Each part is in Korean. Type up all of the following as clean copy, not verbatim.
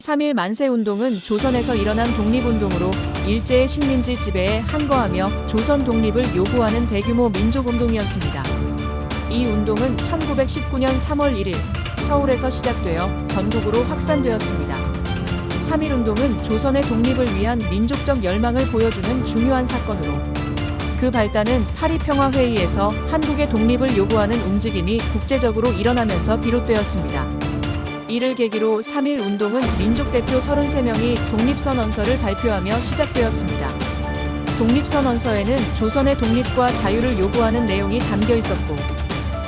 3.1 만세운동은 조선에서 일어난 독립운동으로 일제의 식민지 지배에 항거하며 조선 독립을 요구하는 대규모 민족운동이었습니다. 이 운동은 1919년 3월 1일 서울에서 시작되어 전국으로 확산되었습니다. 3.1 운동은 조선의 독립을 위한 민족적 열망을 보여주는 중요한 사건으로 그 발단은 파리 평화회의에서 한국의 독립을 요구하는 움직임이 국제적으로 일어나면서 비롯되었습니다. 이를 계기로 3.1 운동은 민족대표 33명이 독립선언서를 발표하며 시작되었습니다. 독립선언서에는 조선의 독립과 자유를 요구하는 내용이 담겨 있었고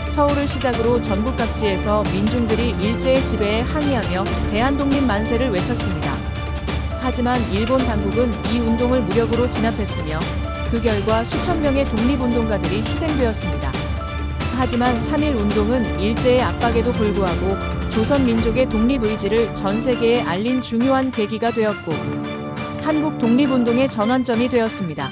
서울을 시작으로 전국 각지에서 민중들이 일제의 지배에 항의하며 대한독립 만세를 외쳤습니다. 하지만 일본 당국은 이 운동을 무력으로 진압했으며 그 결과 수천 명의 독립운동가들이 희생되었습니다. 하지만 3.1 운동은 일제의 압박에도 불구하고 조선 민족의 독립의지를 전 세계에 알린 중요한 계기가 되었고 한국 독립운동의 전환점이 되었습니다.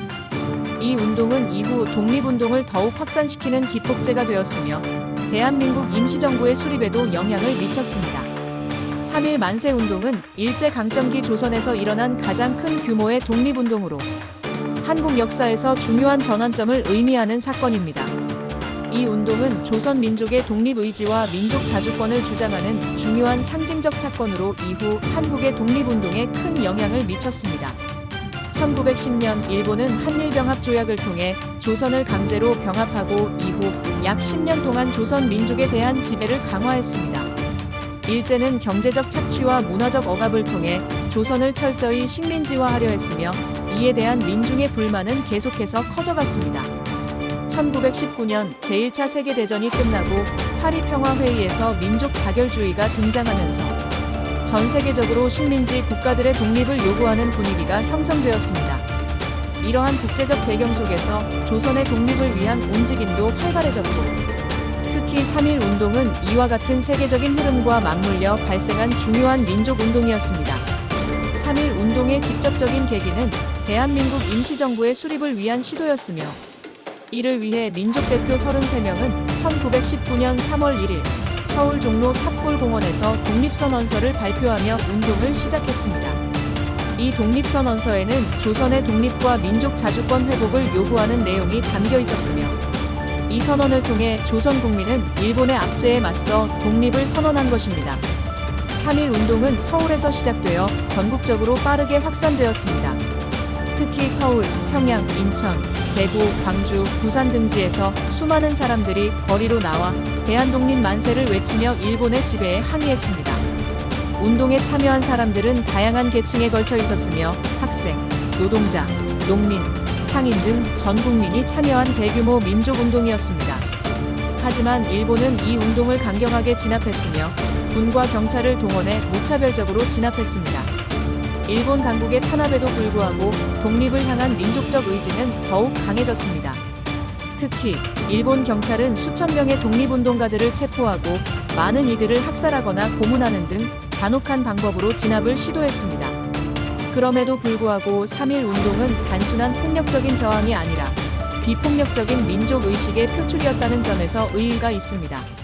이 운동은 이후 독립운동을 더욱 확산시키는 기폭제가 되었으며 대한민국 임시정부의 수립에도 영향을 미쳤습니다. 3.1 만세운동은 일제강점기 조선에서 일어난 가장 큰 규모의 독립운동으로 한국 역사에서 중요한 전환점을 의미하는 사건입니다. 이 운동은 조선 민족의 독립의지와 민족 자주권을 주장하는 중요한 상징적 사건으로 이후 한국의 독립운동에 큰 영향을 미쳤습니다. 1910년 일본은 한일병합조약을 통해 조선을 강제로 병합하고 이후 약 10년 동안 조선 민족에 대한 지배를 강화했습니다. 일제는 경제적 착취와 문화적 억압을 통해 조선을 철저히 식민지화하려 했으며 이에 대한 민중의 불만은 계속해서 커져갔습니다. 1919년 제1차 세계대전이 끝나고 파리 평화회의에서 민족 자결주의가 등장하면서 전 세계적으로 식민지 국가들의 독립을 요구하는 분위기가 형성되었습니다. 이러한 국제적 배경 속에서 조선의 독립을 위한 움직임도 활발해졌고 특히 3.1 운동은 이와 같은 세계적인 흐름과 맞물려 발생한 중요한 민족운동이었습니다. 3.1 운동의 직접적인 계기는 대한민국 임시정부의 수립을 위한 시도였으며 이를 위해 민족대표 33명은 1919년 3월 1일 서울 종로 탑골공원에서 독립선언서를 발표하며 운동을 시작했습니다. 이 독립선언서에는 조선의 독립과 민족 자주권 회복을 요구하는 내용이 담겨 있었으며 이 선언을 통해 조선 국민은 일본의 압제에 맞서 독립을 선언한 것입니다. 3.1 운동은 서울에서 시작되어 전국적으로 빠르게 확산되었습니다. 특히 서울, 평양, 인천, 대구, 광주, 부산 등지에서 수많은 사람들이 거리로 나와 대한독립 만세를 외치며 일본의 지배에 항의했습니다. 운동에 참여한 사람들은 다양한 계층에 걸쳐 있었으며 학생, 노동자, 농민, 상인 등 전 국민이 참여한 대규모 민족운동이었습니다. 하지만 일본은 이 운동을 강경하게 진압했으며 군과 경찰을 동원해 무차별적으로 진압했습니다. 일본 당국의 탄압에도 불구하고 독립을 향한 민족적 의지는 더욱 강해졌습니다. 특히 일본 경찰은 수천 명의 독립운동가들을 체포하고 많은 이들을 학살하거나 고문하는 등 잔혹한 방법으로 진압을 시도했습니다. 그럼에도 불구하고 3.1 운동은 단순한 폭력적인 저항이 아니라 비폭력적인 민족의식의 표출이었다는 점에서 의의가 있습니다.